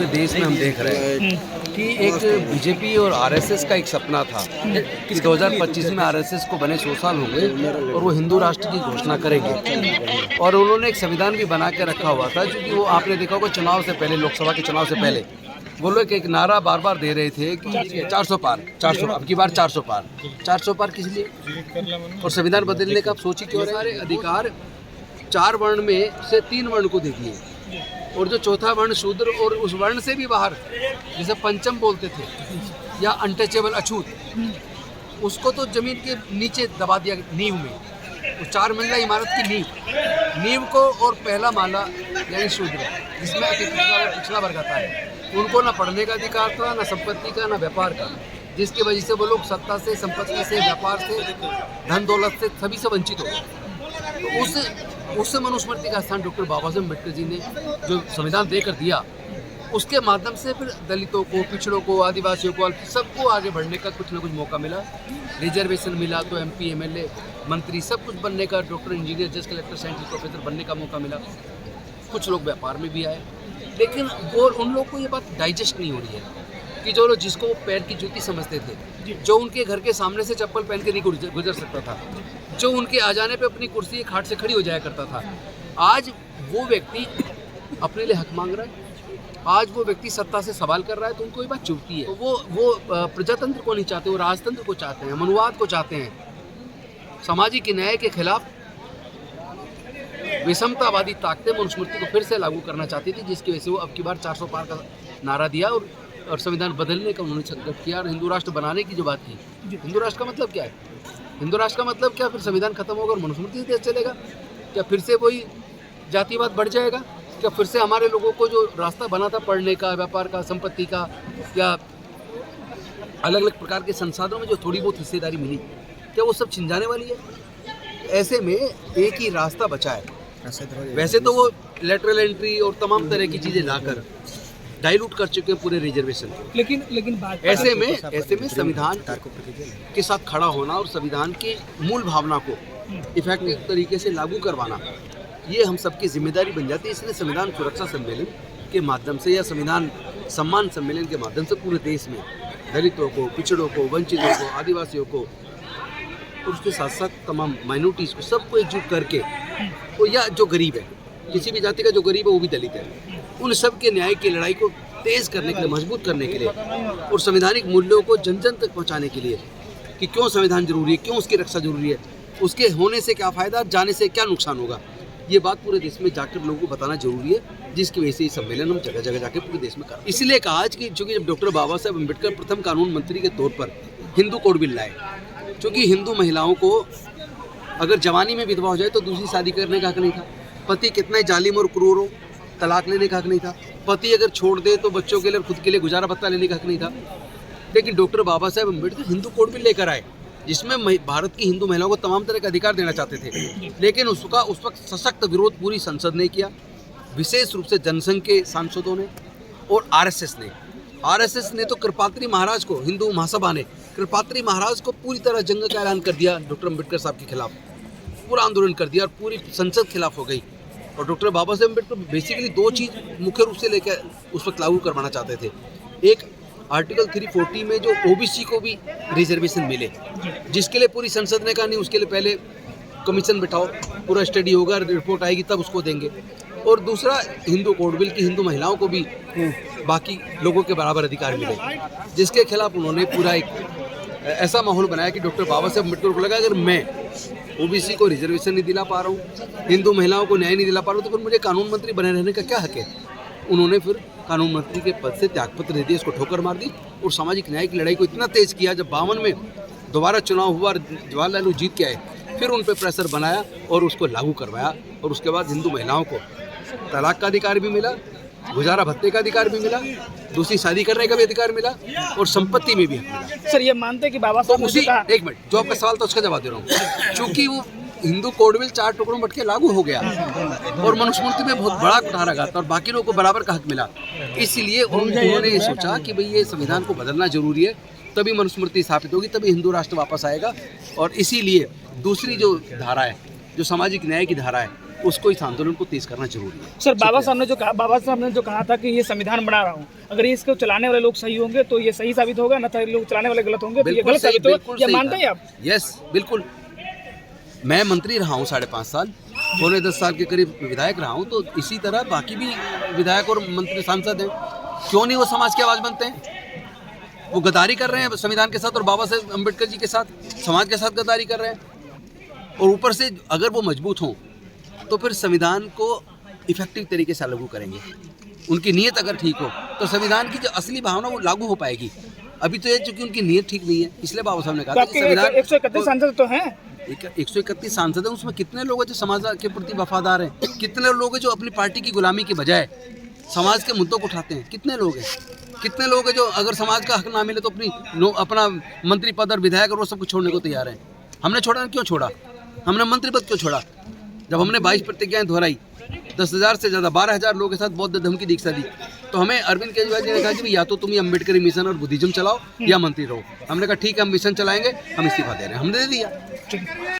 पूरे देश में हम देख रहे हैं कि एक बीजेपी और आरएसएस का एक सपना था कि 2025 में आरएसएस को बने 100 साल होंगे और वो हिंदू राष्ट्र की घोषणा करेंगे। और उन्होंने एक संविधान भी बना के रखा हुआ था, क्योंकि वो आपने देखा होगा चुनाव से पहले, लोकसभा के चुनाव से पहले वो लोग एक नारा बार बार दे रहे थे कि 400 पार, 400, अब की बार 400 पार, 400 पार किस लिए? और संविधान बदलने का आप सोच ही क्यों रहे? सारे अधिकार 4 वर्ण में से 3 वर्ण को दे दिए, और जो चौथा वर्ण शूद्र और उस वर्ण से भी बाहर, जिसे पंचम बोलते थे या अनटचेबल, अछूत, उसको तो जमीन के नीचे दबा दिया नींव में। उस 4 मंजिला इमारत की नींव को और पहला माला यानी शूद्र, जिसमें अति पिछड़ा वर्ग आता है, उनको ना पढ़ने का अधिकार था, ना संपत्ति का, ना व्यापार का, जिसकी वजह से वो लोग सत्ता से, संपत्ति से, व्यापार से, धन दौलत से, सभी से वंचित हो गए। तो उस मनुस्मृति का स्थान डॉक्टर बाबा साहब अम्बेडकर जी ने जो संविधान देकर दिया, उसके माध्यम से फिर दलितों को, पिछड़ों को, आदिवासियों को, सबको आगे बढ़ने का कुछ ना कुछ मौका मिला। रिजर्वेशन मिला तो MP, MLA, मंत्री, सब कुछ बनने का, डॉक्टर, इंजीनियर, जज, कलेक्टर, साइंटिस्ट, प्रोफेसर बनने का मौका मिला। कुछ लोग व्यापार में भी आए, लेकिन वो उन लोगों को ये बात डाइजेस्ट नहीं हो रही है कि जो लोग जिसको वो पैर की जूती समझते थे, जो उनके घर के सामने से चप्पल पहन के नहीं गुजर सकता था, जो उनके आ जाने पे अपनी कुर्सी खाट से खड़ी हो जाया करता था, आज वो व्यक्ति अपने लिए हक मांग रहा है, आज वो व्यक्ति सत्ता से सवाल कर रहा है, तो उनको ये बात चुभती है। तो वो प्रजातंत्र को नहीं चाहते, वो राजतंत्र को चाहते हैं, मनुवाद को चाहते हैं, सामाजिक न्याय के खिलाफ विषमतावादी ताकतें मनुस्मृति को फिर से लागू करना चाहती थी, जिसकी वजह से वो अब की बार 400 पार का नारा दिया और संविधान बदलने का उन्होंने संकल्प किया और हिंदू राष्ट्र बनाने की जो बात की। हिंदू राष्ट्र का मतलब क्या है? हिंदू राष्ट्र का मतलब क्या? फिर संविधान खत्म होगा और मनुस्मृति देश चलेगा? क्या फिर से वही जातिवाद बढ़ जाएगा? क्या फिर से हमारे लोगों को जो रास्ता बना था पढ़ने का, व्यापार का, संपत्ति का, या अलग अलग प्रकार के संसाधनों में जो थोड़ी बहुत हिस्सेदारी मिली, क्या वो सब छिन जाने वाली है? ऐसे में एक ही रास्ता बचा है। वैसे तो वो लेटरल एंट्री और तमाम तरह की चीज़ें लाकर डाइल्यूट कर चुके हैं पूरे रिजर्वेशन, लेकिन ऐसे में संविधान के साथ खड़ा होना और संविधान की मूल भावना को इफेक्टिव तरीके से लागू करवाना, ये हम सबकी जिम्मेदारी बन जाती है। इसलिए संविधान सुरक्षा सम्मेलन के माध्यम से या संविधान सम्मान सम्मेलन के माध्यम से पूरे देश में दलितों को, पिछड़ों को, वंचितों को, आदिवासियों को और उसके साथ साथ तमाम माइनॉरिटीज़ को, सबको एकजुट करके, तो या जो गरीब है, किसी भी जाति का जो गरीब है वो भी दलित है, उन सब के न्याय की लड़ाई को तेज करने के लिए, मजबूत करने के लिए और संवैधानिक मूल्यों को जन जन तक पहुंचाने के लिए कि क्यों संविधान जरूरी है, क्यों उसकी रक्षा जरूरी है, उसके होने से क्या फ़ायदा, जाने से क्या नुकसान होगा, ये बात पूरे देश में जाकर लोगों को बताना जरूरी है, जिसकी वजह से ये सम्मेलन हम जगह जगह जाकर पूरे देश में कर। इसलिए कहा कि चूँकि जब डॉक्टर बाबा साहब अम्बेडकर प्रथम कानून मंत्री के तौर पर हिंदू कोड बिल लाए, क्योंकि हिंदू महिलाओं को अगर जवानी में विधवा हो जाए तो दूसरी शादी करने का हक नहीं था, पति कितना ही जालिम और क्रूर हो तलाक लेने का हक नहीं था, पति अगर छोड़ दे तो बच्चों के लिए, खुद के लिए गुजारा भत्ता लेने का हक नहीं था। लेकिन डॉक्टर बाबा साहब अम्बेडकर हिंदू कोड बिल लेकर आए, जिसमें भारत की हिंदू महिलाओं को तमाम तरह के अधिकार देना चाहते थे, लेकिन उसका उस वक्त सशक्त विरोध पूरी संसद ने किया, विशेष रूप से जनसंघ के सांसदों ने और आरएसएस ने तो कृपात्री महाराज को, हिंदू महासभा ने कृपात्री महाराज को पूरी तरह जंग का ऐलान कर दिया डॉक्टर अम्बेडकर साहब के खिलाफ, पूरा आंदोलन कर दिया और पूरी संसद खिलाफ हो गई। और डॉक्टर बाबा साहब अम्बेडकर बेसिकली 2 चीज़ मुख्य रूप से लेकर उस वक्त लागू करवाना चाहते थे। एक, आर्टिकल 340 में जो OBC को भी रिजर्वेशन मिले, जिसके लिए पूरी संसद ने कहा नहीं, उसके लिए पहले कमीशन बिठाओ, पूरा स्टडी होगा, रिपोर्ट आएगी तब उसको देंगे। और दूसरा, हिंदू कोड बिल की हिंदू महिलाओं को भी बाकी लोगों के बराबर अधिकार मिले, जिसके खिलाफ उन्होंने पूरा एक ऐसा माहौल बनाया कि डॉक्टर बाबा साहब अम्बेडकर को लगा अगर मैं OBC को रिजर्वेशन नहीं दिला पा रहा हूँ, हिंदू महिलाओं को न्याय नहीं दिला पा रहा हूँ, तो फिर मुझे कानून मंत्री बने रहने का क्या हक है। उन्होंने फिर कानून मंत्री के पद से त्यागपत्र दे दिया, इसको ठोकर मार दी और सामाजिक न्याय की लड़ाई को इतना तेज किया, जब 52 में दोबारा चुनाव हुआ, जवाहरलाल नेहरू जीत के आए, फिर उन पर प्रेशर बनाया और उसको लागू करवाया। और उसके बाद हिंदू महिलाओं को तलाक का अधिकार भी मिला, गुजारा भत्ते का अधिकार भी मिला, दूसरी शादी करने का भी अधिकार मिला और संपत्ति में भी हक मिला। सर, ये मानते हैं कि बाबा साहब उसी, एक मिनट, जो आपका सवाल था उसका जवाब दे रहा हूँ। चूँकि वो हिंदू कोड बिल 4 टुकड़ों में बट के लागू हो गया और मनुस्मृति में बहुत बड़ा कुठारा गाता और बाकी लोगों को बराबर का हक मिला, इसलिए उन्होंने ये सोचा कि भाई ये संविधान को बदलना जरूरी है, तभी मनुस्मृति स्थापित होगी, तभी हिंदू राष्ट्र वापस आएगा। और इसीलिए दूसरी जो धारा है, जो सामाजिक न्याय की धारा है, उसको इस आंदोलन को तेज करना जरूरी है। सर बाबा साहब ने जो कहा था कि ये संविधान बना रहा हूँ, अगर ये इसको चलाने वाले लोग सही होंगे तो ये सही साबित होगा, न तो लोग चलाने वाले गलत होंगे तो ये गलत साबित होगा। ये मानते हैं आप? यस, बिल्कुल। मैं मंत्री रहा हूँ 5.5 साल, पौने 10 साल के करीब विधायक रहा हूँ, तो इसी तरह बाकी भी विधायक और मंत्री सांसद हैं, क्यों नहीं वो समाज की आवाज़ बनते हैं? वो गद्दारी कर रहे हैं संविधान के साथ और बाबा साहेब अम्बेडकर जी के साथ, समाज के साथ गद्दारी कर रहे हैं। और ऊपर से अगर वो मजबूत हों तो फिर संविधान को इफेक्टिव तरीके से लागू करेंगे। उनकी नीयत अगर ठीक हो तो संविधान की जो असली भावना वो लागू हो पाएगी। अभी तो ये चूंकि उनकी नीयत ठीक नहीं है, इसलिए बाबा साहब ने कहा कि संविधान 131 सांसद तो हैं, 131 सांसद हैं, उसमें कितने लोग हैं जो समाज के प्रति वफादार हैं, कितने लोग हैं जो अपनी पार्टी की गुलामी की बजाय समाज के मुद्दों को उठाते हैं, कितने लोग हैं? कितने लोग हैं जो अगर समाज का हक ना मिले तो अपना मंत्री पद और विधायक और वो सब कुछ छोड़ने को तैयार हैं? हमने छोड़ा, क्यों छोड़ा? हमने मंत्री पद क्यों छोड़ा? जब हमने 22 प्रतिज्ञाएं दोहराई, 10,000 से ज़्यादा 12,000 लोगों के साथ बौद्ध धर्म की दीक्षा दी, तो हमें अरविंद केजरीवाल जी ने कहा कि या तो तुम ये अम्बेडकरी मिशन और बुद्धिज्म चलाओ या मंत्री रहो। हमने कहा ठीक है, हम मिशन चलाएंगे, हम इस्तीफा दे रहे हैं, हमने दे दिया।